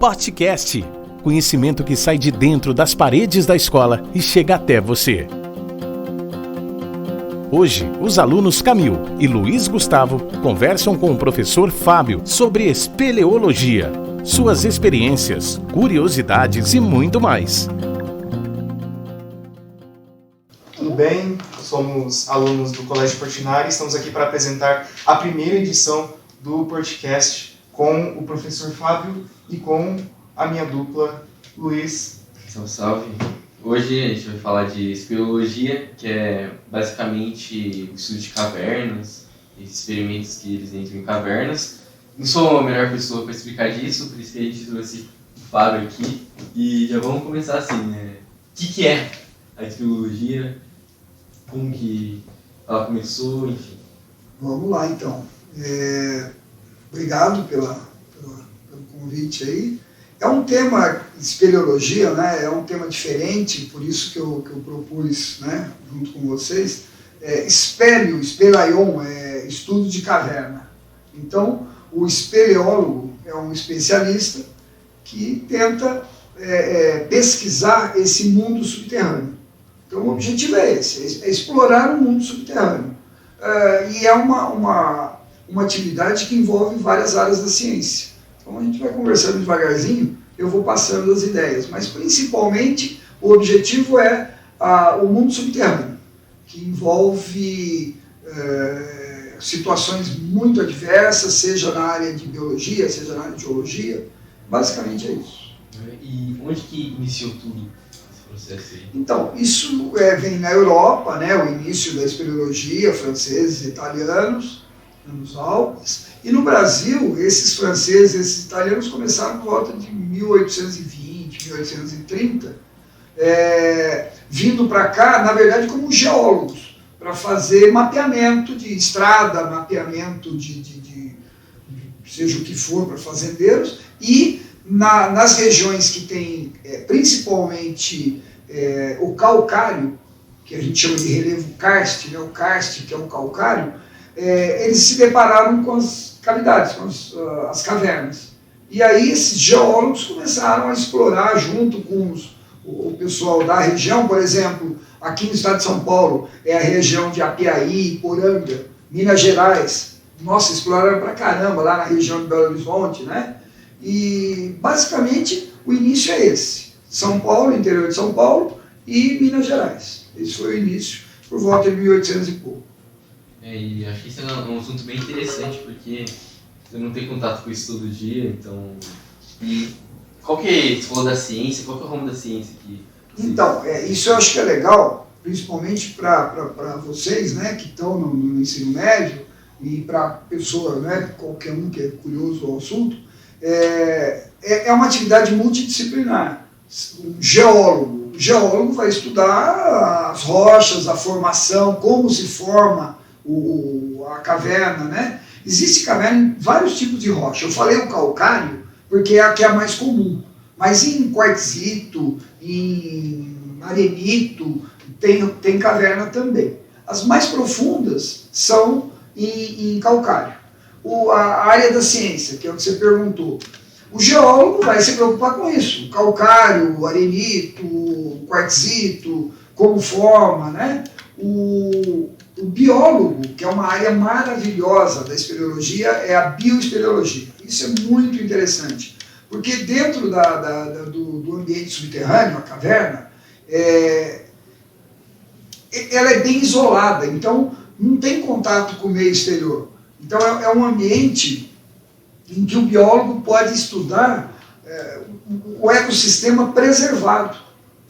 Podcast. Conhecimento que sai de dentro das paredes da escola e chega até você. Hoje, os alunos Camil e Luiz Gustavo conversam com o professor Fábio sobre espeleologia, suas experiências, curiosidades e muito mais. Tudo bem? Somos alunos do Colégio Portinari e estamos aqui para apresentar a primeira edição do podcast com o professor Fábio e com a minha dupla, Luiz. Salve, salve! Hoje a gente vai falar de espeleologia, que é basicamente o estudo de cavernas, experimentos que eles entram em cavernas. Não sou a melhor pessoa para explicar disso, por isso que a gente trouxe o Fábio aqui. E já vamos começar assim, né? O que é a espeleologia? Como que ela começou, enfim. Vamos lá, então. Obrigado pelo convite aí. É um tema, espeleologia, né? É um tema diferente, por isso que eu propus, né, junto com vocês. Espelaion, é estudo de caverna. Então, o espeleólogo é um especialista que tenta pesquisar esse mundo subterrâneo. Então, o objetivo é esse, é explorar o mundo subterrâneo. E é uma atividade que envolve várias áreas da ciência. Então, a gente vai conversando devagarzinho, eu vou passando as ideias, mas principalmente o objetivo é o mundo subterrâneo, que envolve situações muito adversas, seja na área de biologia, seja na área de geologia, basicamente é isso. E onde que iniciou tudo esse processo aí? Então, isso vem na Europa, né, o início da espeleologia, franceses e italianos, nos Alpes, e no Brasil, esses franceses, esses italianos começaram por volta de 1820, 1830, vindo para cá, na verdade, como geólogos, para fazer mapeamento de estrada, mapeamento de seja o que for para fazendeiros, e nas regiões que tem principalmente o calcário, que a gente chama de relevo karst, né, o karst, que é o calcário, eles se depararam com as cavidades, com as cavernas. E aí esses geólogos começaram a explorar junto com o pessoal da região, por exemplo, aqui no estado de São Paulo, é a região de Apiaí, Poranga, Minas Gerais. Nossa, exploraram pra caramba lá na região de Belo Horizonte, né? E basicamente o início é esse. São Paulo, interior de São Paulo e Minas Gerais. Esse foi o início, por volta de 1800 e pouco. E acho que isso é um assunto bem interessante, porque você não tem contato com isso todo dia, então... E qual que é, você falou da ciência, qual que é o ramo da ciência aqui? Então, isso eu acho que é legal, principalmente para vocês, né, que estão no ensino médio, e para pessoa, né, qualquer um que é curioso ao assunto, é uma atividade multidisciplinar. O geólogo vai estudar as rochas, a formação, como se forma a caverna, né? Existe caverna em vários tipos de rocha. Eu falei o calcário porque é a que é a mais comum, mas em quartzito, em arenito, tem caverna também. As mais profundas são em calcário. A área da ciência, que é o que você perguntou, o geólogo vai se preocupar com isso, o calcário, o arenito, o quartzito, como forma, né? O biólogo, que é uma área maravilhosa da espeleologia, é a bioespeleologia. Isso é muito interessante, porque dentro do ambiente subterrâneo, a caverna, ela é bem isolada, então não tem contato com o meio exterior. Então é um ambiente em que o biólogo pode estudar o ecossistema preservado,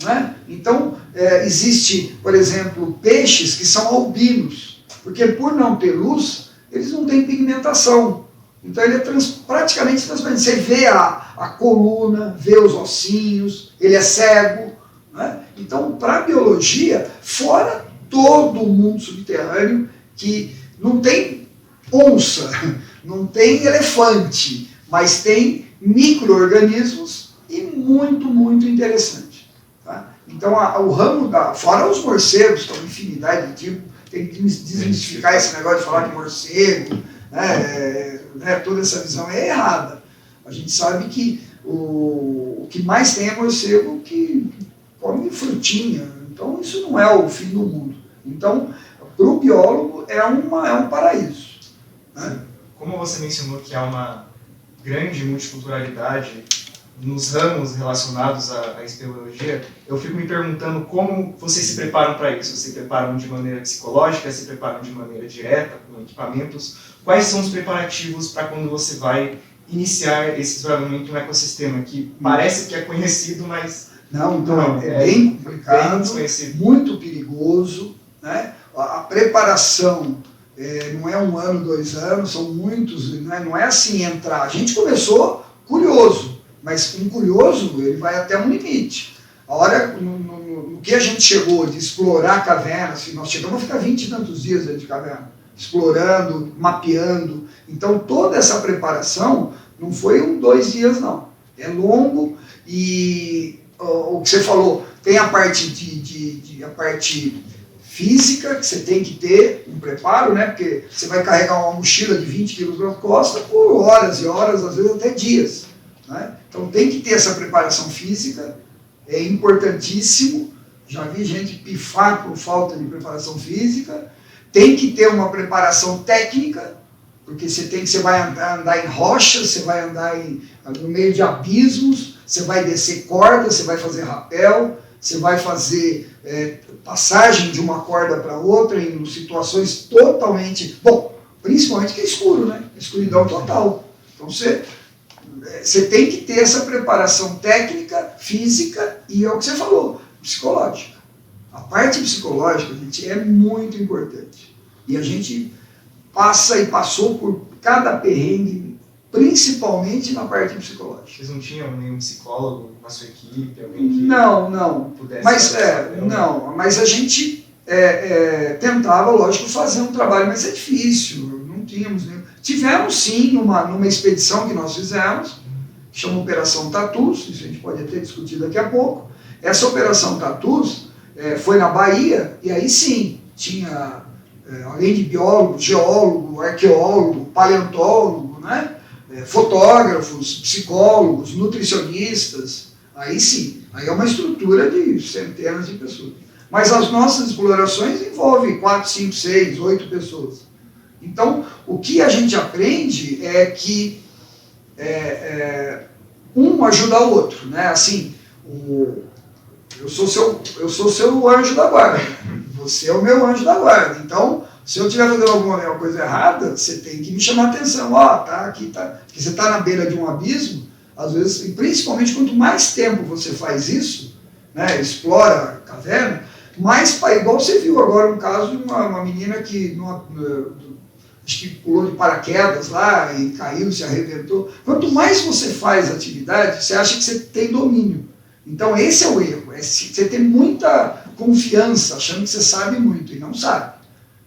né? Então, existe, por exemplo, peixes que são albinos, porque por não ter luz, eles não têm pigmentação. Então, ele é praticamente transparente. Você vê a coluna, vê os ossinhos, ele é cego, né? Então, para a biologia, fora todo o mundo subterrâneo, que não tem onça, não tem elefante, mas tem micro-organismos e muito, muito interessante. Tá? Então, o ramo fora os morcegos, que é uma infinidade de tipos, tem que desmistificar esse negócio de falar de morcego, né, toda essa visão é errada. A gente sabe que o que mais tem é morcego que come frutinha. Então, isso não é o fim do mundo. Então, para o biólogo, é um paraíso. Né? Como você mencionou que há uma grande multiculturalidade nos ramos relacionados à espeleologia, eu fico me perguntando como vocês se preparam para isso. Vocês se preparam de maneira psicológica, se preparam de maneira direta, com equipamentos? Quais são os preparativos para quando você vai iniciar esse desenvolvimento de um ecossistema que parece que é conhecido, mas... Não, então é bem complicado, muito perigoso, né? A preparação não é 1 ano, 2 anos, são muitos, né? Não é assim entrar. A gente começou curioso, mas um curioso ele vai até um limite. A hora, no que a gente chegou de explorar cavernas, nós chegamos a ficar 20 e tantos dias dentro de caverna, explorando, mapeando. Então toda essa preparação não foi 1, 2 dias não, é longo. E o que você falou, tem a parte a parte física, que você tem que ter um preparo, né? Porque você vai carregar uma mochila de 20 quilos na costa por horas e horas, às vezes até dias. Né? Então tem que ter essa preparação física, é importantíssimo. Já vi gente pifar por falta de preparação física. Tem que ter uma preparação técnica, porque você vai andar em rochas, você vai andar no meio de abismos, você vai descer corda, você vai fazer rapel, você vai fazer passagem de uma corda para outra em situações totalmente... Bom, principalmente que é escuro, né? Escuridão total. Então você tem que ter essa preparação técnica, física e é o que você falou, psicológica. A parte psicológica, gente, é muito importante. E a gente passa e passou por cada perrengue, principalmente na parte psicológica. Vocês não tinham nenhum psicólogo na sua equipe? Alguém que não. Pudesse Mas a gente tentava, lógico, fazer um trabalho, mas é difícil, não tínhamos nenhum. Tivemos sim numa expedição que nós fizemos, que chama Operação Tatus, isso a gente pode até discutir daqui a pouco. Essa Operação Tatus foi na Bahia, e aí sim, tinha, além de biólogo, geólogo, arqueólogo, paleontólogo, né? Fotógrafos, psicólogos, nutricionistas, aí sim, aí é uma estrutura de centenas de pessoas. Mas as nossas explorações envolvem 4, 5, 6, 8 pessoas. Então, o que a gente aprende é que um ajuda o outro, né? Assim, eu sou seu anjo da guarda, você é o meu anjo da guarda. Então, se eu estiver fazendo alguma coisa errada, você tem que me chamar a atenção. Tá aqui, tá. Porque você está na beira de um abismo, às vezes, e principalmente quanto mais tempo você faz isso, né? Explora a caverna, mais, igual você viu agora um caso de uma menina que acho que pulou de paraquedas lá e caiu, se arrebentou. Quanto mais você faz atividade, você acha que você tem domínio. Então esse é o erro, você ter muita confiança, achando que você sabe muito, e não sabe.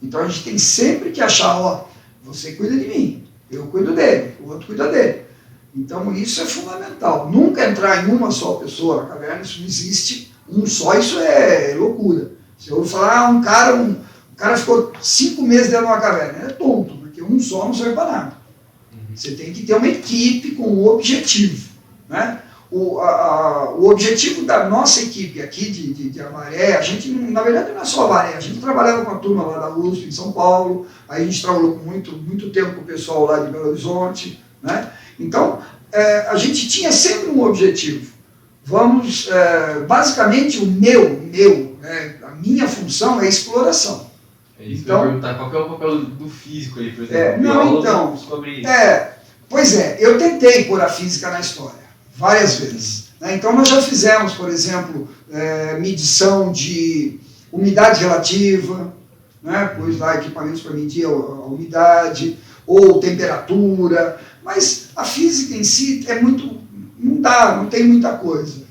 Então a gente tem sempre que achar, você cuida de mim, eu cuido dele, o outro cuida dele. Então isso é fundamental. Nunca entrar em uma só pessoa na caverna, isso não existe. Um só, isso é loucura. Se eu falar, um cara ficou 5 meses dentro de uma caverna, é tonto, porque um só não serve para nada. Você tem que ter uma equipe com um objetivo. Né? O objetivo da nossa equipe aqui de Avaré, a gente, na verdade, não é só Avaré, a gente trabalhava com a turma lá da USP, em São Paulo, aí a gente trabalhou muito tempo com o pessoal lá de Belo Horizonte. Né? Então, a gente tinha sempre um objetivo. Basicamente, a minha função é exploração. É isso então, que eu ia perguntar, qual é o papel do físico aí, por exemplo? Pois é, eu tentei pôr a física na história, várias vezes. Né? Então nós já fizemos, por exemplo, medição de umidade relativa, né? Pus lá equipamentos para medir a umidade, ou temperatura, mas a física em si não tem muita coisa.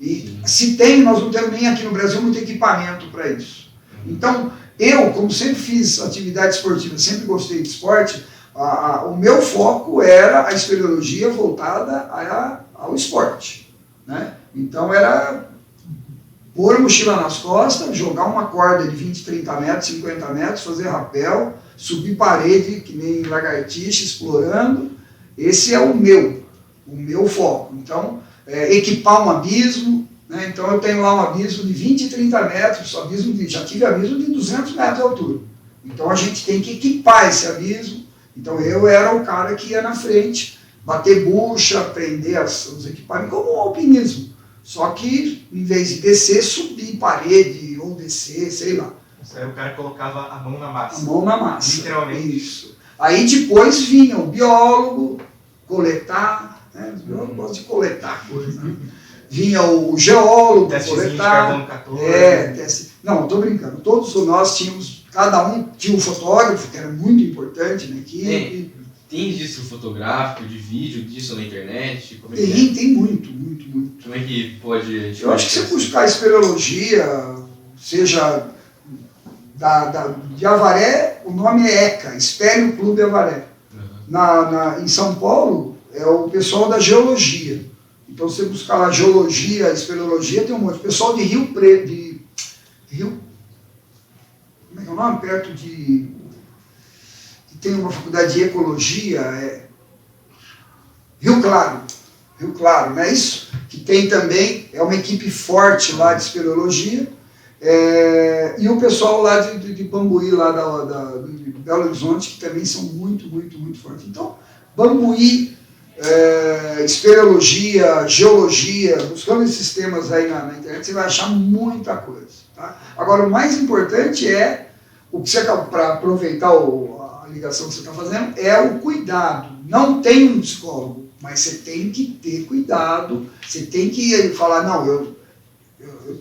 E se tem, nós não temos nem aqui no Brasil muito equipamento para isso. Então, eu, como sempre fiz atividade esportiva, sempre gostei de esporte, o meu foco era a espeleologia voltada ao esporte. Né? Então, era pôr a mochila nas costas, jogar uma corda de 20, 30 metros, 50 metros, fazer rapel, subir parede, que nem lagartixa, explorando. Esse é o meu. o meu foco. Então, equipar um abismo, né? Então eu tenho lá um abismo de 20 e 30 metros, já tive abismo de 200 metros de altura. Então a gente tem que equipar esse abismo. Então eu era o cara que ia na frente, bater bucha, aprender os equipamentos, como o alpinismo. Só que, em vez de descer, subir parede ou descer, sei lá. Você era o cara que colocava a mão na massa. A mão na massa. Literalmente. Isso. Aí depois vinha o biólogo, coletar, né? Os biólogos gostam de coletar coisas, né? Vinha o geólogo, coletar. Não, estou brincando. Todos nós tínhamos, cada um tinha um fotógrafo, que era muito importante na equipe. Tem registro fotográfico, de vídeo disso na internet? Como é tem, que é? Tem muito. Como é que pode... Eu acho que você buscar espeleologia, seja de Avaré, o nome é ECA, Espélio Clube Avaré. Uhum. Em São Paulo, é o pessoal da geologia. Então, você buscar lá geologia, espeleologia, tem um monte. O pessoal de Rio Preto, como é que é o nome? Perto de... Tem uma faculdade de ecologia, Rio Claro, não é isso? Que tem também, é uma equipe forte lá de espeleologia, e o pessoal lá de Bambuí, lá de Belo Horizonte, que também são muito fortes. Então, Bambuí, espeleologia, geologia, buscando esses temas aí na internet, você vai achar muita coisa. Tá? Agora, o mais importante para aproveitar a ligação que você está fazendo, é o cuidado. Não tem um psicólogo, mas você tem que ter cuidado, você tem que falar, não, eu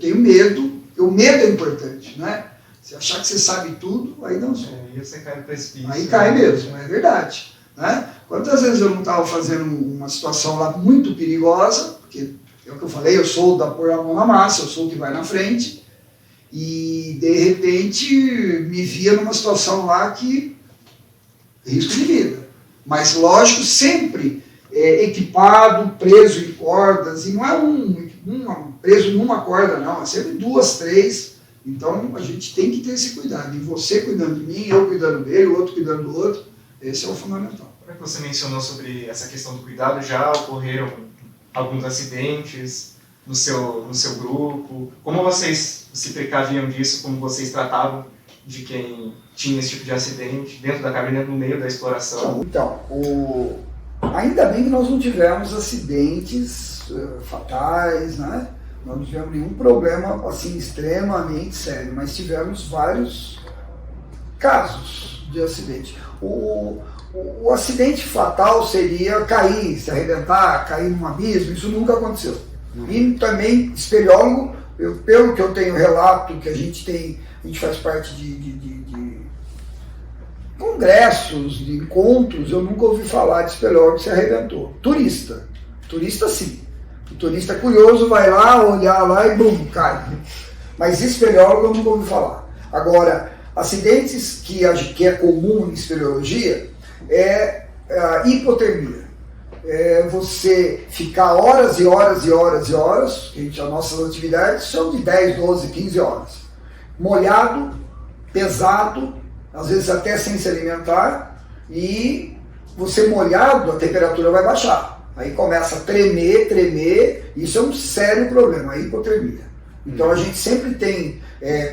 tenho medo, o medo é importante, né? Se achar que você sabe tudo, aí não sou. Aí você cai no precipício. Aí cai mesmo, é verdade. Né? Quantas vezes eu não estava fazendo uma situação lá muito perigosa, porque é o que eu falei, eu sou o da pôr a mão na massa, eu sou o que vai na frente, e de repente me via numa situação lá que risco de vida. Mas, lógico, sempre equipado, preso em cordas, e não é preso numa corda, não, é sempre 2, 3. Então, a gente tem que ter esse cuidado. E você cuidando de mim, eu cuidando dele, o outro cuidando do outro, esse é o fundamental. Como é que você mencionou sobre essa questão do cuidado? Já ocorreram alguns acidentes no seu grupo? Como vocês se precaviam disso? Como vocês tratavam de quem tinha esse tipo de acidente dentro da cabine, no meio da exploração? Então, ainda bem que nós não tivemos acidentes fatais, né? Nós não tivemos nenhum problema assim extremamente sério, mas tivemos vários casos de acidente. O acidente fatal seria cair, se arrebentar, cair num abismo, isso nunca aconteceu. E também, espeleólogo, pelo que eu tenho relato, que a gente faz parte de congressos, de encontros, eu nunca ouvi falar de espeleólogo que se arrebentou. Turista sim. O turista curioso vai lá, olhar lá e bum, cai. Mas espeleólogo eu nunca ouvi falar. Agora, acidentes que é comum em espeleologia é a hipotermia. É você ficar horas e horas, as nossas atividades são de 10, 12, 15 horas. Molhado, pesado, às vezes até sem se alimentar, e você molhado, a temperatura vai baixar. Aí começa a tremer, isso é um sério problema, a hipotermia. Então a gente sempre tem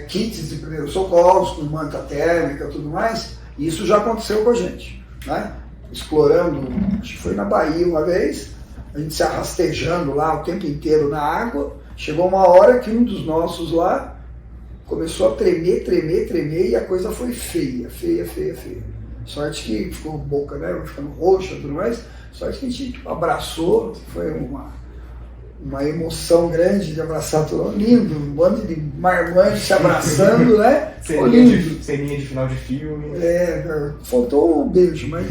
kits de primeiros socorros, com manta térmica e tudo mais, e isso já aconteceu com a gente, né? Explorando, acho que foi na Bahia uma vez, a gente se arrastejando lá o tempo inteiro na água, chegou uma hora que um dos nossos lá começou a tremer, e a coisa foi feia. Sorte que ficou boca, né, ficando roxa e tudo mais, sorte que a gente abraçou, foi uma emoção grande de abraçar todo mundo, lindo, um bando de marmanjos se abraçando, né? Ceninha de final de filme. Faltou o beijo, mas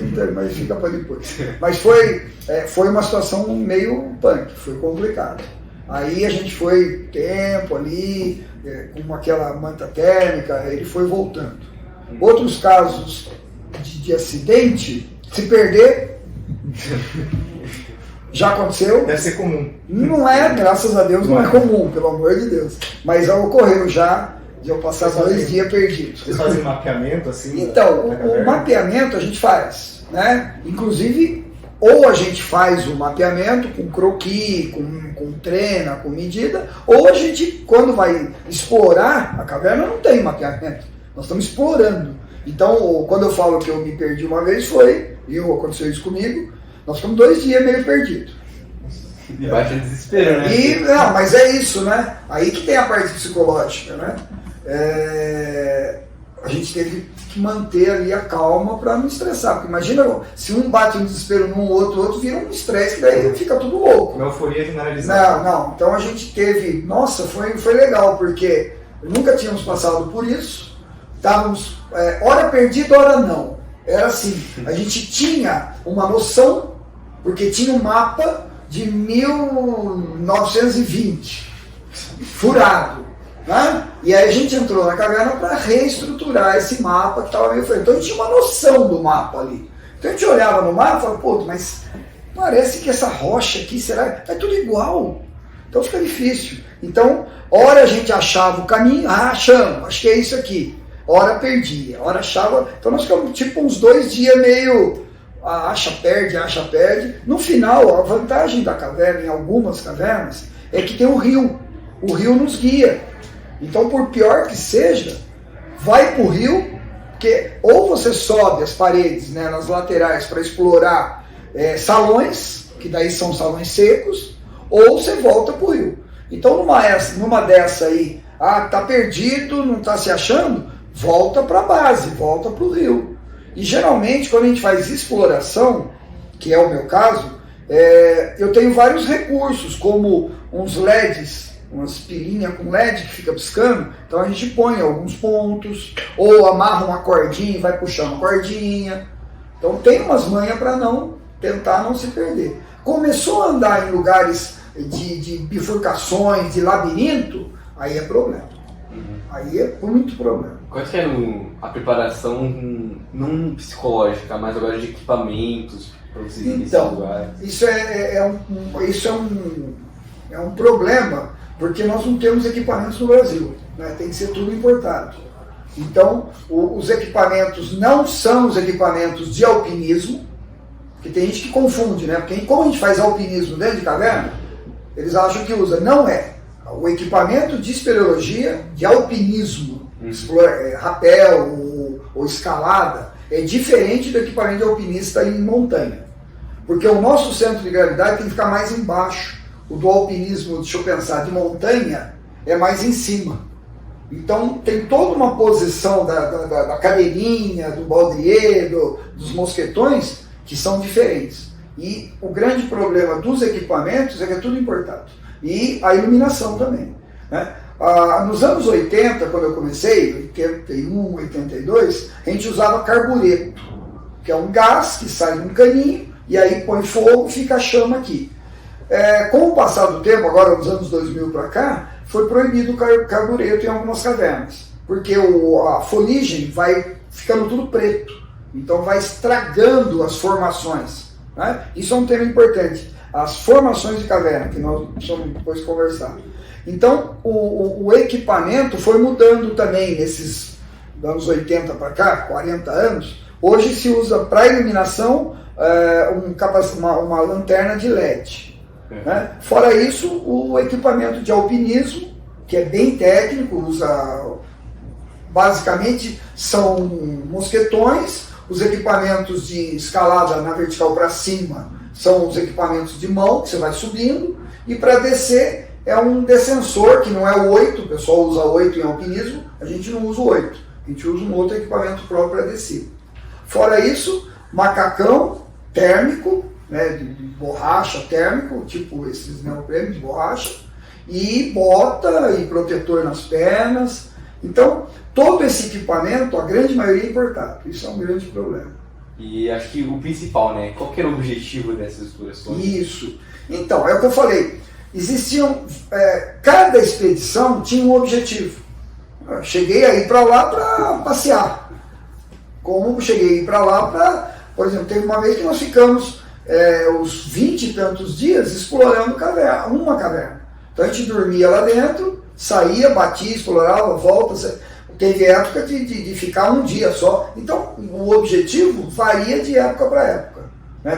fica para depois. Mas foi uma situação meio punk, foi complicado. Aí a gente foi tempo ali, com aquela manta térmica, ele foi voltando. Outros casos de acidente, se perder, já aconteceu. Deve ser comum. Não é, graças a Deus, não é comum, pelo amor de Deus. Mas já ocorreu já de eu passar 2 dias perdidos. Vocês fazem mapeamento assim? Então, o mapeamento a gente faz, né? Inclusive ou a gente faz o mapeamento com croquis, com trena, com medida, ou a gente, quando vai explorar a caverna, não tem mapeamento. Nós estamos explorando. Então, quando eu falo que eu me perdi uma vez, aconteceu isso comigo, nós ficamos 2 dias meio perdidos. E baixa desespero, né? Mas é isso, né? Aí que tem a parte psicológica, né? A gente teve que manter ali a calma para não estressar. Porque imagina, se um bate um desespero num outro vira um estresse, que daí fica tudo louco. Uma euforia generalizada. Não. Então a gente teve... Nossa, foi legal, porque nunca tínhamos passado por isso. Estávamos hora perdida, hora não. Era assim, a gente tinha uma noção, porque tinha um mapa de 1920, furado. Né? E aí a gente entrou na caverna para reestruturar esse mapa que estava meio feio. Então a gente tinha uma noção do mapa ali. Então a gente olhava no mapa e falava, pô, mas parece que essa rocha aqui, será? É tudo igual. Então fica difícil. Então, hora a gente achava o caminho, achamos, acho que é isso aqui. Hora perdia, hora achava. Então nós ficamos tipo uns 2 dias meio acha, perde. No final, a vantagem da caverna, em algumas cavernas, é que tem o rio. O rio nos guia. Então, por pior que seja, vai para o rio, porque ou você sobe as paredes, né, nas laterais para explorar salões, que daí são salões secos, ou você volta para o rio. Então, numa dessa aí, tá perdido, não está se achando, volta para a base, volta para o rio. E geralmente, quando a gente faz exploração, que é o meu caso, eu tenho vários recursos, como uns LEDs, umas pilinhas com LED que fica piscando, então a gente põe alguns pontos, ou amarra uma cordinha e vai puxando a cordinha. Então tem umas manhas para tentar não se perder. Começou a andar em lugares de bifurcações, de labirinto, aí é problema. Aí é muito problema. Qual que é a preparação não psicológica, mas agora de equipamentos para vocês irem nesse lugar? Isso é um problema, porque nós não temos equipamentos no Brasil, né? Tem que ser tudo importado. Então, os equipamentos não são os equipamentos de alpinismo, porque tem gente que confunde, né? Porque como a gente faz alpinismo dentro de caverna, eles acham que usa. Não é. O equipamento de espeleologia, de alpinismo, rapel ou escalada, é diferente do equipamento de alpinista em montanha. Porque o nosso centro de gravidade tem que ficar mais embaixo. O do alpinismo, deixa eu pensar, de montanha, é mais em cima. Então tem toda uma posição da cadeirinha, do baldrier, dos mosquetões, que são diferentes. E o grande problema dos equipamentos é que é tudo importado. E a iluminação também. Né? Nos anos 80, quando eu comecei, 81, 82, a gente usava carbureto, que é um gás que sai num caninho, e aí põe fogo e fica a chama aqui. Com o passar do tempo, agora nos anos 2000 para cá, foi proibido o carbureto em algumas cavernas, porque a fuligem vai ficando tudo preto, então vai estragando as formações. Né? Isso é um tema importante, as formações de caverna, que nós vamos depois conversar. Então, o equipamento foi mudando também nesses anos 80 para cá, 40 anos. Hoje se usa para iluminação uma lanterna de LED. Né? Fora isso, o equipamento de alpinismo, que é bem técnico, basicamente são mosquetões. Os equipamentos de escalada na vertical para cima são os equipamentos de mão, que você vai subindo, e para descer é um descensor, que não é o 8, o pessoal usa 8 em alpinismo, a gente não usa o 8, a gente usa um outro equipamento próprio para descer. Fora isso, macacão térmico, né, de borracha térmico, tipo esses neoprene de borracha, e bota e protetor nas pernas. Então, todo esse equipamento, a grande maioria é importado. Isso é um grande problema. E acho que o principal, né? Qual que era o objetivo dessas explorações? Isso. Então, é o que eu falei. Existiam... cada expedição tinha um objetivo. Eu cheguei a ir para lá para passear. Como cheguei a ir para lá para... Por exemplo, teve uma vez que nós ficamos os 20 e tantos dias explorando uma caverna. Então a gente dormia lá dentro, saía, batia, explorava, volta. Teve época de ficar um dia só. Então o objetivo varia de época para época. Né?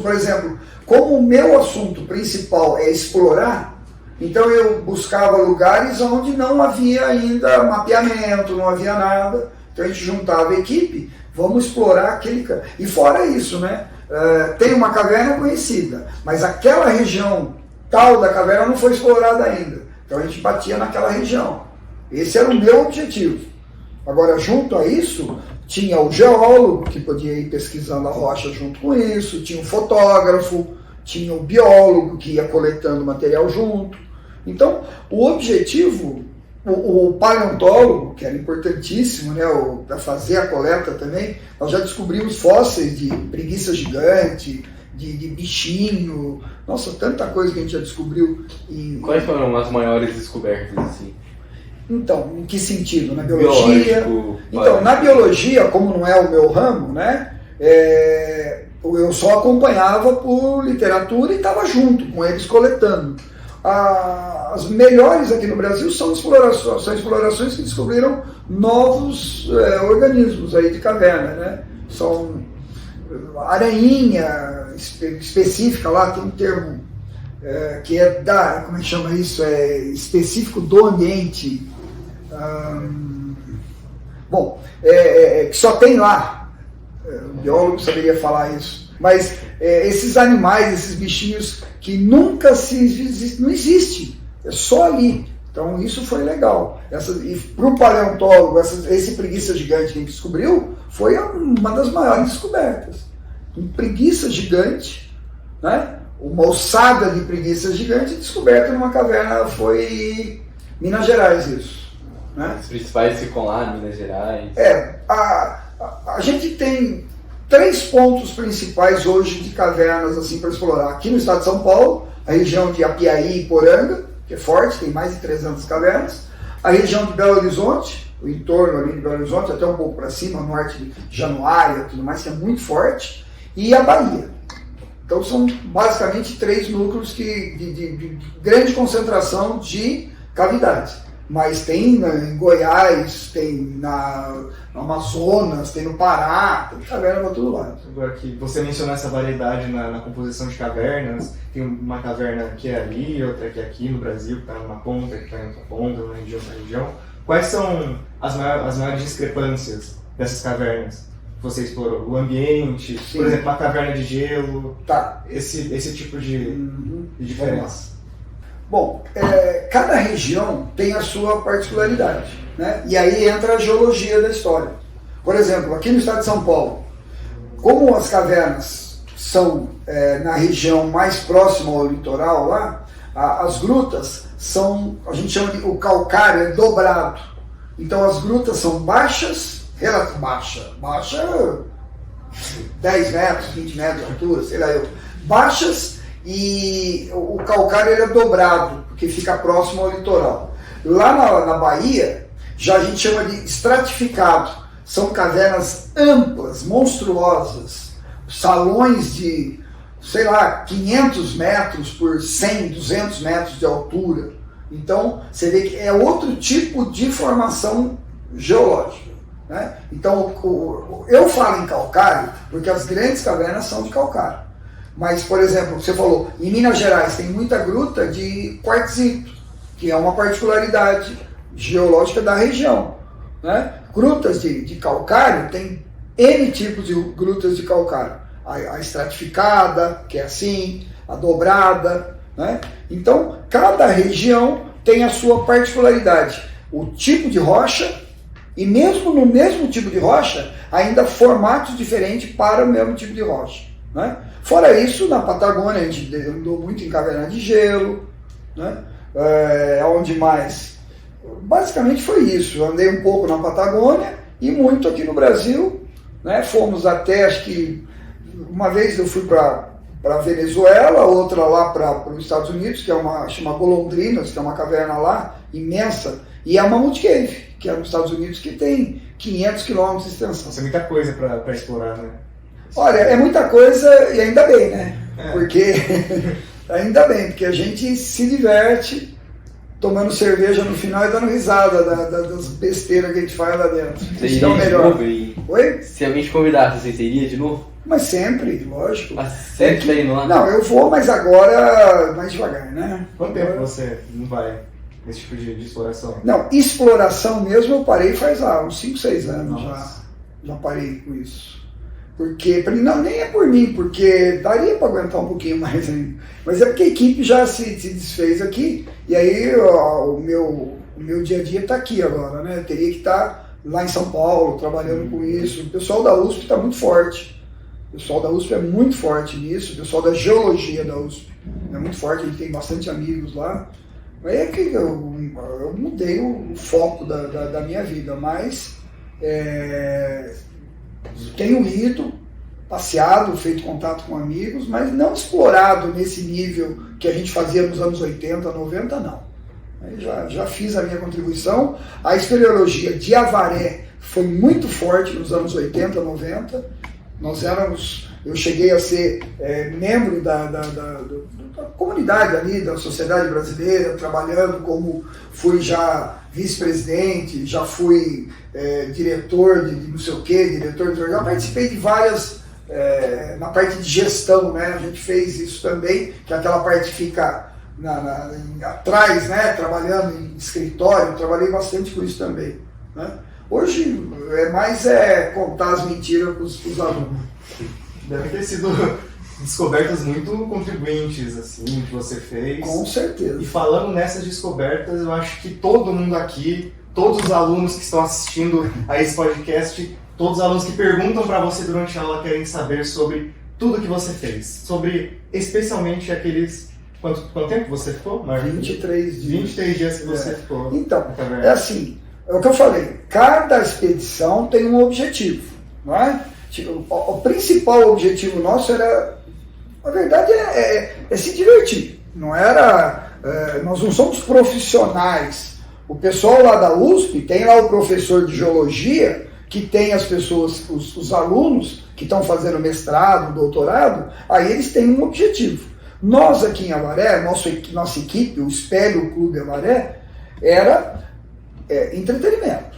Por exemplo, como o meu assunto principal é explorar, então eu buscava lugares onde não havia ainda mapeamento, não havia nada. Então a gente juntava a equipe, vamos explorar aquele... E fora isso, né? Tem uma caverna conhecida, mas aquela região tal da caverna não foi explorada ainda. Então a gente batia naquela região. Esse era o meu objetivo. Agora, junto a isso, tinha o geólogo, que podia ir pesquisando a rocha junto com isso, tinha o fotógrafo, tinha o biólogo, que ia coletando material junto. Então, o objetivo, o paleontólogo, que era importantíssimo, né, para fazer a coleta também, nós já descobrimos fósseis de preguiça gigante, de bichinho, nossa, tanta coisa que a gente já descobriu. Quais foram as maiores descobertas, assim? Então, em que sentido? Na biologia? Biológico, então, na biologia, como não é o meu ramo, né, eu só acompanhava por literatura e estava junto com eles coletando. As melhores aqui no Brasil são explorações que descobriram novos organismos aí de caverna, né? São aranhinha específica lá, tem um termo que é como é que chama isso? É específico do ambiente. Que só tem lá. O biólogo saberia falar isso. Mas esses animais, esses bichinhos que nunca não existem, é só ali. Então isso foi legal. E para o paleontólogo, esse preguiça gigante que a gente descobriu foi uma das maiores descobertas. Um preguiça gigante, né? Uma ossada de preguiça gigante descoberta numa caverna, foi Minas Gerais isso. Né? Os principais ficam lá, Minas Gerais. A gente tem 3 pontos principais hoje de cavernas assim, para explorar. Aqui no estado de São Paulo, a região de Apiaí e Poranga, que é forte, tem mais de 300 cavernas. A região de Belo Horizonte, o entorno ali de Belo Horizonte, até um pouco para cima, norte de Januária, tudo mais, que é muito forte. E a Bahia. Então são basicamente 3 núcleos de grande concentração de cavidade. Mas tem em Goiás, tem no Amazonas, tem no Pará, tem caverna para todo lado. Agora que você mencionou essa variedade na composição de cavernas, tem uma caverna que é ali, outra que é aqui no Brasil, que está numa ponta, que está em outra ponta, numa região, outra região. Quais são as maiores discrepâncias dessas cavernas? Você explorou o ambiente, sim. Por exemplo, uma caverna de gelo, tá. esse tipo de diferença. Bom, cada região tem a sua particularidade, né? E aí entra a geologia da história. Por exemplo, aqui no estado de São Paulo, como as cavernas são na região mais próxima ao litoral lá, as grutas são, a gente chama de, o calcário é dobrado. Então as grutas são baixas, baixa 10 metros, 20 metros de altura, sei lá eu, baixas, e o calcário ele é dobrado, porque fica próximo ao litoral. Lá na Bahia, já a gente chama de estratificado, são cavernas amplas, monstruosas, salões de, sei lá, 500 metros por 100, 200 metros de altura. Então, você vê que é outro tipo de formação geológica. Né? Então, eu falo em calcário porque as grandes cavernas são de calcário. Mas, por exemplo, você falou, em Minas Gerais tem muita gruta de quartzito, que é uma particularidade geológica da região. Né? Grutas de calcário, tem N tipos de grutas de calcário. A estratificada, que é assim, a dobrada. Né? Então, cada região tem a sua particularidade. O tipo de rocha, e mesmo no mesmo tipo de rocha, ainda formatos diferentes para o mesmo tipo de rocha. Né? Fora isso, na Patagônia a gente andou muito em caverna de gelo, né? Onde mais? Basicamente foi isso. Eu andei um pouco na Patagônia e muito aqui no Brasil, né? Fomos até, acho que uma vez eu fui para Venezuela, outra lá para os Estados Unidos, que é chama Golondrinas, que é uma caverna lá imensa, e a Mammoth Cave, que é nos Estados Unidos, que tem 500 quilômetros de extensão. Isso é muita coisa para explorar, né? Olha, é muita coisa e ainda bem, né? Porque ainda bem, porque a gente se diverte tomando cerveja no final e dando risada das besteiras que a gente faz lá dentro. Você iria de melhor. novo? Oi? Se alguém te convidasse, você iria de novo? Mas sempre, lógico. Mas sempre tá indo lá? Não, eu vou, mas agora mais devagar, né? Quanto tempo você não vai nesse tipo de exploração? Não, exploração mesmo eu parei faz uns 5, 6 anos Nossa. já parei com isso. Porque, não, nem é por mim, porque daria para aguentar um pouquinho mais ainda. Mas é porque a equipe já se desfez aqui, e aí o meu dia a dia está aqui agora, né? Eu teria que estar lá em São Paulo, trabalhando com isso. O pessoal da USP está muito forte. O pessoal da USP é muito forte nisso, o pessoal da geologia da USP é muito forte, a gente tem bastante amigos lá. Aí é que eu mudei o foco da minha vida, mas tenho ido, passeado, feito contato com amigos, mas não explorado nesse nível que a gente fazia nos anos 80, 90, não. Aí já fiz a minha contribuição. A espeleologia de Avaré foi muito forte nos anos 80, 90. Eu cheguei a ser membro da comunidade ali, da sociedade brasileira, trabalhando fui já vice-presidente, já fui diretor de não sei o quê, diretor de... Já participei de várias, na parte de gestão, né? A gente fez isso também, que aquela parte fica atrás, né? Trabalhando em escritório, trabalhei bastante com isso também, né? Hoje é mais contar as mentiras para os alunos. Deve ter sido descobertas muito contribuintes, assim, que você fez. Com certeza. E falando nessas descobertas, eu acho que todo mundo aqui, todos os alunos que estão assistindo a esse podcast, todos os alunos que perguntam para você durante a aula querem saber sobre tudo que você fez. Sobre, especialmente, aqueles... Quanto tempo você ficou, Marcos? 23 dias. 23 dias que você ficou. Então, é assim, é o que eu falei, cada expedição tem um objetivo, não é? O principal objetivo nosso era, na verdade, é se divertir. Não era, nós não somos profissionais. O pessoal lá da USP tem lá o professor de geologia, que tem as pessoas, os alunos que estão fazendo mestrado, doutorado, aí eles têm um objetivo. Nós aqui em Avaré, nossa equipe, o Espelho Clube Avaré, era entretenimento.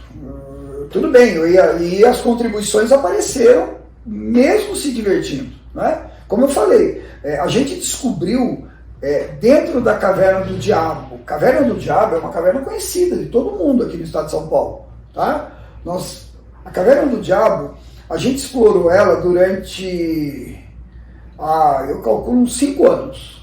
Tudo bem, e as contribuições apareceram mesmo se divertindo, né? Como eu falei, a gente descobriu dentro da Caverna do Diabo. Caverna do Diabo é uma caverna conhecida de todo mundo aqui no estado de São Paulo, tá? A Caverna do Diabo, a gente explorou ela durante, eu calculo, uns 5 anos.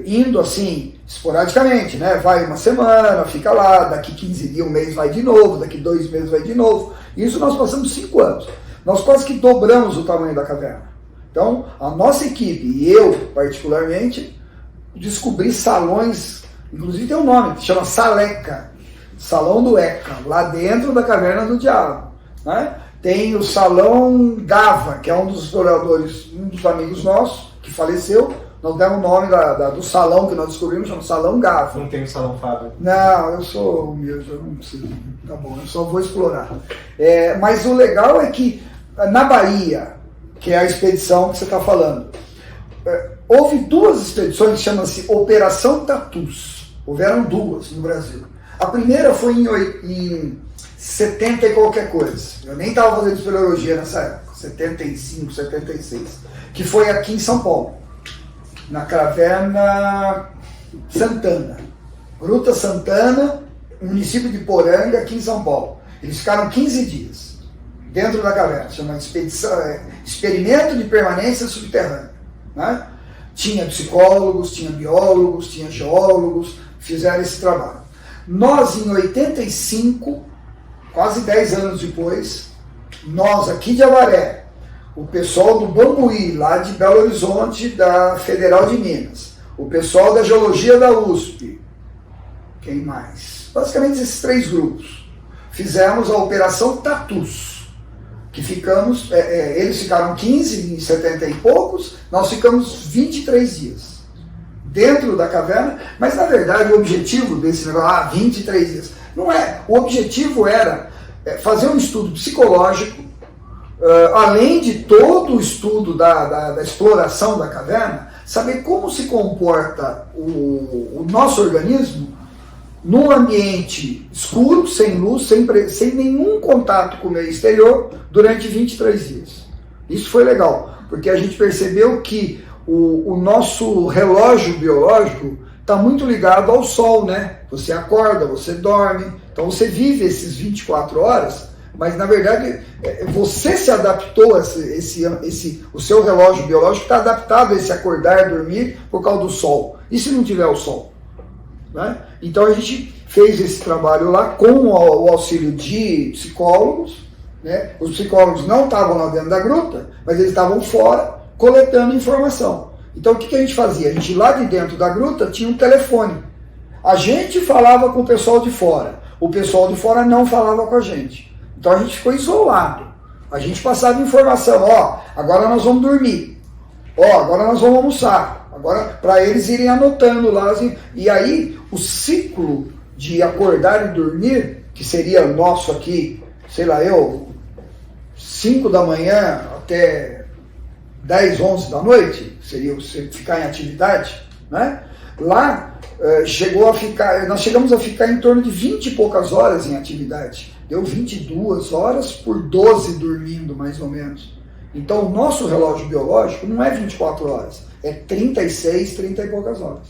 Indo assim, esporadicamente, né? Vai uma semana, fica lá, daqui 15 dias, um mês vai de novo, daqui 2 meses vai de novo. Isso nós passamos 5 anos. Nós quase que dobramos o tamanho da caverna. Então, a nossa equipe, e eu particularmente, descobri salões, inclusive tem um nome, que chama Saleca, Salão do ECA, lá dentro da Caverna do Diabo, né? Tem o Salão Gava, que é um dos exploradores, um dos amigos nossos, que faleceu. Nós demos o nome do salão que nós descobrimos, chama Salão Gava. Não tem o Salão Fábio? Não, eu sou humilde, eu não preciso. Tá bom, eu só vou explorar. Mas o legal é que na Bahia, que é a expedição que você está falando, houve 2 expedições que chamam-se Operação Tatus. Houveram 2 no Brasil. A primeira foi em 70 e qualquer coisa. Eu nem estava fazendo espeleologia nessa época, 75, 76, que foi aqui em São Paulo, na Caverna Santana, Gruta Santana, município de Poranga, aqui em São Paulo. Eles ficaram 15 dias dentro da caverna, chama Experimento de Permanência Subterrânea, né? Tinha psicólogos, tinha biólogos, tinha geólogos, fizeram esse trabalho. Nós, em 85, quase 10 anos depois, nós aqui de Avaré, o pessoal do Bambuí, lá de Belo Horizonte, da Federal de Minas, o pessoal da Geologia da USP, quem mais? Basicamente esses 3 grupos. Fizemos a Operação Tatus, que ficamos, eles ficaram 15 em 70 e poucos, nós ficamos 23 dias dentro da caverna, mas na verdade o objetivo desse negócio, 23 dias, não é. O objetivo era fazer um estudo psicológico, além de todo o estudo da exploração da caverna, saber como se comporta o nosso organismo num ambiente escuro, sem luz, sem nenhum contato com o meio exterior, durante 23 dias. Isso foi legal, porque a gente percebeu que o nosso relógio biológico está muito ligado ao sol, né? Você acorda, você dorme, então você vive esses 24 horas, mas na verdade você se adaptou, o seu relógio biológico está adaptado a esse acordar e dormir por causa do sol. E se não tiver o sol? Né? Então a gente fez esse trabalho lá com o auxílio de psicólogos, né? Os psicólogos não estavam lá dentro da gruta, mas eles estavam fora coletando informação. Então o que a gente fazia? A gente lá de dentro da gruta tinha um telefone. A gente falava com o pessoal de fora, o pessoal de fora não falava com a gente. Então a gente ficou isolado. A gente passava informação, ó, agora nós vamos dormir, ó, agora nós vamos almoçar, agora para eles irem anotando lá. Assim, e aí o ciclo de acordar e dormir, que seria nosso aqui, sei lá, 5 da manhã até 10, 11 da noite, seria você ficar em atividade, né? Lá nós chegamos a ficar em torno de 20 e poucas horas em atividade. Deu 22 horas por 12 dormindo, mais ou menos. Então o nosso relógio biológico não é 24 horas, é 36, 30 e poucas horas.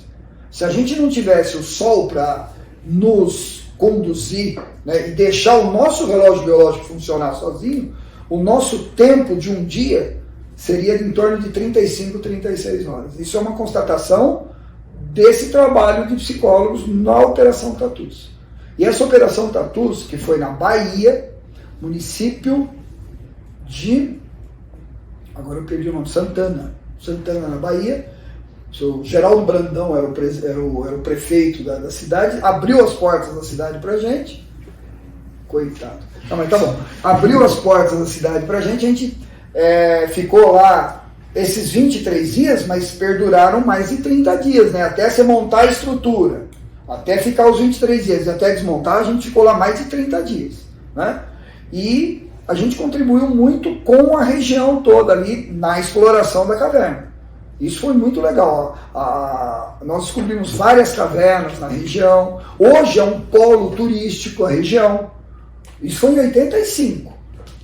Se a gente não tivesse o sol para nos conduzir, né, e deixar o nosso relógio biológico funcionar sozinho, o nosso tempo de um dia seria em torno de 35, 36 horas. Isso é uma constatação desse trabalho de psicólogos na Operação Tatus. E essa Operação Tatus, que foi na Bahia, município de... agora eu perdi o nome, Santana, na Bahia. O Geraldo Brandão era o prefeito da cidade, abriu as portas da cidade pra gente. Coitado. Não, mas tá bom. Abriu as portas da cidade pra gente, a gente ficou lá esses 23 dias, mas perduraram mais de 30 dias, né? Até você montar a estrutura, até ficar os 23 dias, até desmontar, a gente ficou lá mais de 30 dias, né? E a gente contribuiu muito com a região toda ali na exploração da caverna. Isso foi muito legal. Nós descobrimos várias cavernas na região. Hoje é um polo turístico a região. Isso foi em 85.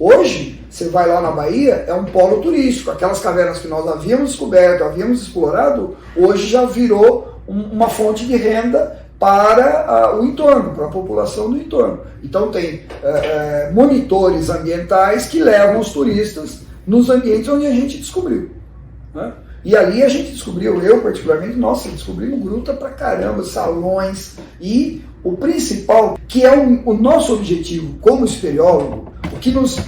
Hoje, você vai lá na Bahia, é um polo turístico. Aquelas cavernas que nós havíamos descoberto, havíamos explorado, hoje já virou uma fonte de renda para o entorno, para a população do entorno. Então tem monitores ambientais que levam os turistas nos ambientes onde a gente descobriu, né? E ali a gente descobriu, eu particularmente, descobrimos gruta pra caramba, salões, e o principal, que é o nosso objetivo como espeleólogo, o que nos,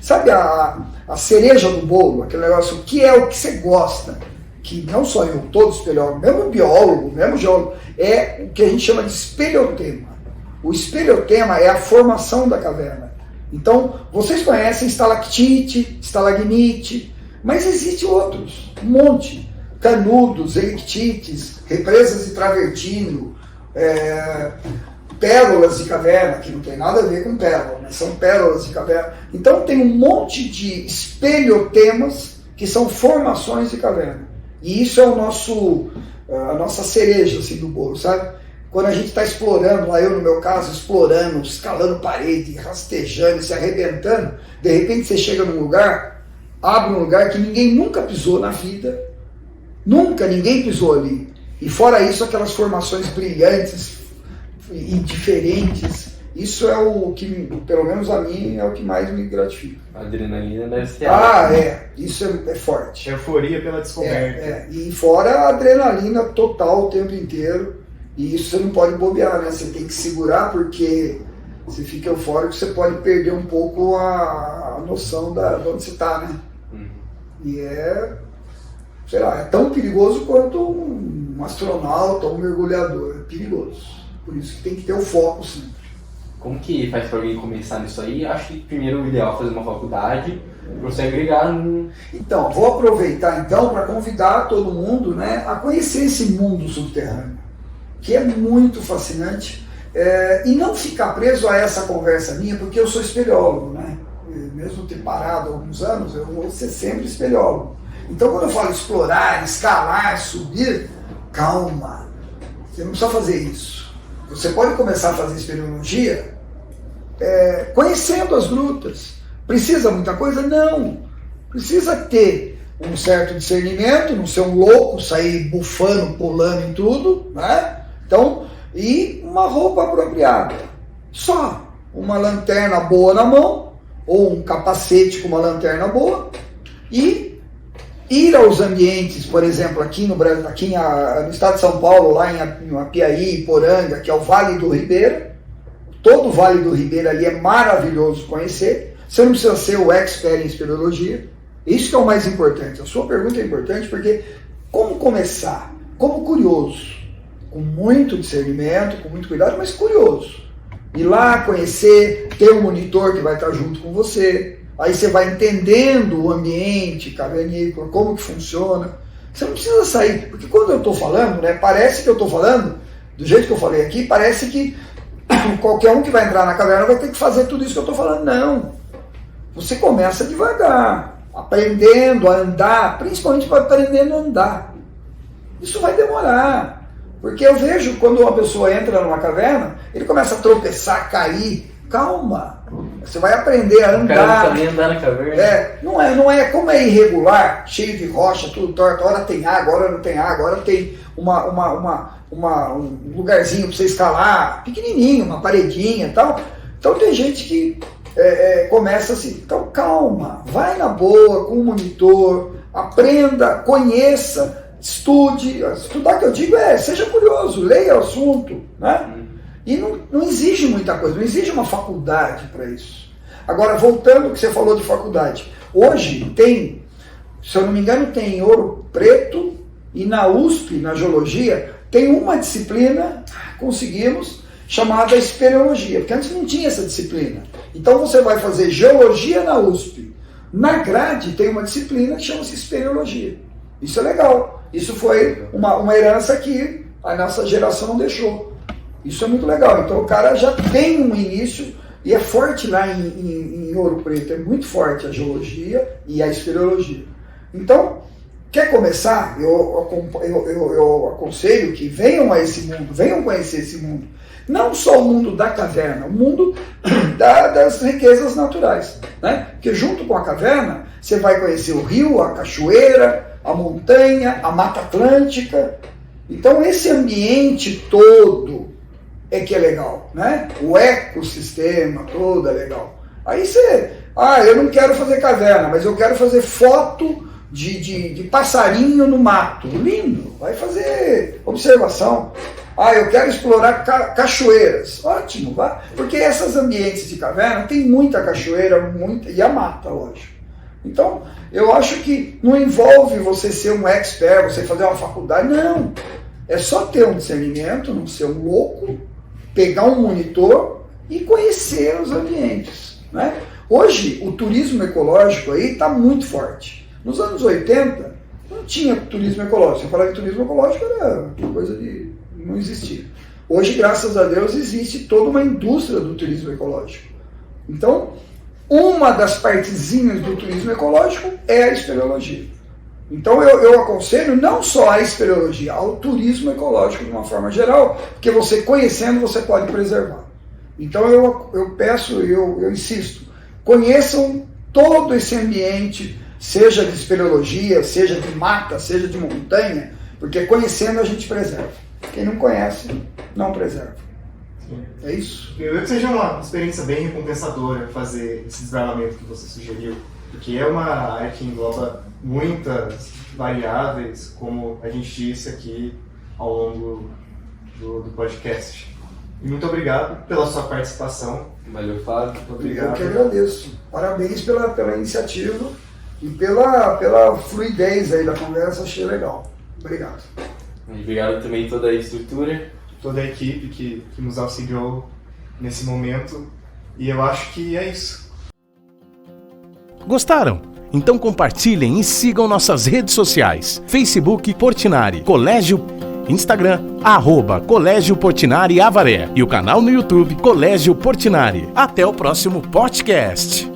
sabe a cereja do bolo, aquele negócio, o que é o que você gosta, que não só eu, todo espeleólogo, mesmo biólogo, mesmo geólogo, é o que a gente chama de espeleotema. O espeleotema é a formação da caverna. Então, vocês conhecem estalactite, estalagmite, mas existem outros, um monte. Canudos, elictites, represas de travertino, pérolas de caverna, que não tem nada a ver com pérola, mas são pérolas de caverna. Então tem um monte de espeleotemas que são formações de caverna. E isso é a nossa cereja assim, do bolo, sabe? Quando a gente está explorando, lá eu no meu caso, explorando, escalando parede, rastejando, se arrebentando, de repente você chega num lugar, abre um lugar que ninguém nunca pisou na vida, nunca ninguém pisou ali. E fora isso, aquelas formações brilhantes e diferentes, isso é o que, pelo menos a mim, é o que mais me gratifica. A adrenalina deve ser isso é forte. Euforia pela descoberta. E fora a adrenalina total o tempo inteiro, e isso você não pode bobear, né? Você tem que segurar, porque você fica eufórico, você pode perder um pouco a noção de onde você está, né? E sei lá, é tão perigoso quanto um astronauta, um mergulhador, é perigoso. Por isso que tem que ter o foco sempre. Como que faz para alguém começar nisso aí? Acho que primeiro o ideal é fazer uma faculdade, para você agregar no... Então, vou aproveitar então para convidar todo mundo, né, a conhecer esse mundo subterrâneo, que é muito fascinante, e não ficar preso a essa conversa minha, porque eu sou espeleólogo, né? Mesmo ter parado há alguns anos, eu vou ser sempre espeleólogo. Então quando eu falo explorar, escalar, subir, calma, você não precisa fazer isso. Você pode começar a fazer espeleologia conhecendo as grutas. Precisa muita coisa? Não. Precisa ter um certo discernimento, não ser um louco, sair bufando, pulando em tudo, né? Então, e uma roupa apropriada. Só uma lanterna boa na mão, ou um capacete com uma lanterna boa, e ir aos ambientes, por exemplo, aqui no Brasil, no estado de São Paulo, lá em Apiaí, Poranga, que é o Vale do Ribeira. Todo o Vale do Ribeira ali é maravilhoso conhecer. Você não precisa ser o expert em espeleologia. Isso que é o mais importante. A sua pergunta é importante porque como começar? Como curioso. Com muito discernimento, com muito cuidado, mas curioso. Ir lá conhecer, ter um monitor que vai estar junto com você. Aí você vai entendendo o ambiente cavernícola, como que funciona. Você não precisa sair, porque quando eu estou falando, né, parece que eu estou falando, do jeito que eu falei aqui, parece que qualquer um que vai entrar na caverna vai ter que fazer tudo isso que eu estou falando. Não. Você começa devagar, aprendendo a andar, principalmente aprendendo a andar. Isso vai demorar, porque eu vejo quando uma pessoa entra numa caverna, ele começa a tropeçar, cair. Calma, você vai aprender a andar. O cara não sabe andar na caverna. Não é como é irregular, cheio de rocha, tudo torto. Hora tem água, hora não tem água, hora tem um lugarzinho para você escalar, pequenininho, uma paredinha e tal. Então tem gente que começa assim. Então calma, vai na boa, com o monitor, aprenda, conheça, estude. Estudar que eu digo seja curioso, leia o assunto, né? E não exige muita coisa, não exige uma faculdade para isso. Agora, voltando ao que você falou de faculdade. Hoje tem, se eu não me engano, tem em Ouro Preto e na USP, na geologia, tem uma disciplina, conseguimos, chamada espeleologia, porque antes não tinha essa disciplina. Então você vai fazer geologia na USP. Na grade tem uma disciplina que chama-se espeleologia. Isso é legal. Isso foi uma herança que a nossa geração deixou. Isso é muito legal. Então o cara já tem um início e é forte lá em Ouro Preto. É muito forte a geologia e a espeleologia. Então, quer começar? Eu aconselho que venham a esse mundo, venham conhecer esse mundo. Não só o mundo da caverna, o mundo das riquezas naturais, né? Porque junto com a caverna, você vai conhecer o rio, a cachoeira, a montanha, a Mata Atlântica. Então esse ambiente todo é que é legal, né? O ecossistema todo é legal. Aí você, eu não quero fazer caverna, mas eu quero fazer foto de passarinho no mato. Lindo, vai fazer observação. Eu quero explorar cachoeiras. Ótimo, vai. Porque esses ambientes de caverna tem muita cachoeira, e a mata, lógico. Então, eu acho que não envolve você ser um expert, você fazer uma faculdade, não. É só ter um discernimento, não ser um louco, pegar um monitor e conhecer os ambientes, né? Hoje, o turismo ecológico aí está muito forte. Nos anos 80, não tinha turismo ecológico. Você falava que turismo ecológico era coisa de... não existia. Hoje, graças a Deus, existe toda uma indústria do turismo ecológico. Então, uma das partezinhas do turismo ecológico é a espeleologia. Então eu aconselho não só a espeleologia, ao turismo ecológico de uma forma geral, porque você conhecendo você pode preservar. Então eu peço, eu insisto, conheçam todo esse ambiente, seja de espeleologia, seja de mata, seja de montanha, porque conhecendo a gente preserva. Quem não conhece, não preserva. Sim. É isso? Eu creio que seja uma experiência bem recompensadora fazer esse desbravamento que você sugeriu, porque é uma área que engloba muitas variáveis, como a gente disse aqui ao longo do podcast. E muito obrigado pela sua participação. Valeu, Fábio. Obrigado. Eu que agradeço. Parabéns pela iniciativa e pela fluidez aí da conversa, achei legal. Obrigado. E obrigado também toda a estrutura. Toda a equipe que nos auxiliou nesse momento. E eu acho que é isso. Gostaram? Então compartilhem e sigam nossas redes sociais. Facebook Portinari, Colégio, Instagram, @Colégio Portinari Avaré e o canal no YouTube Colégio Portinari. Até o próximo podcast.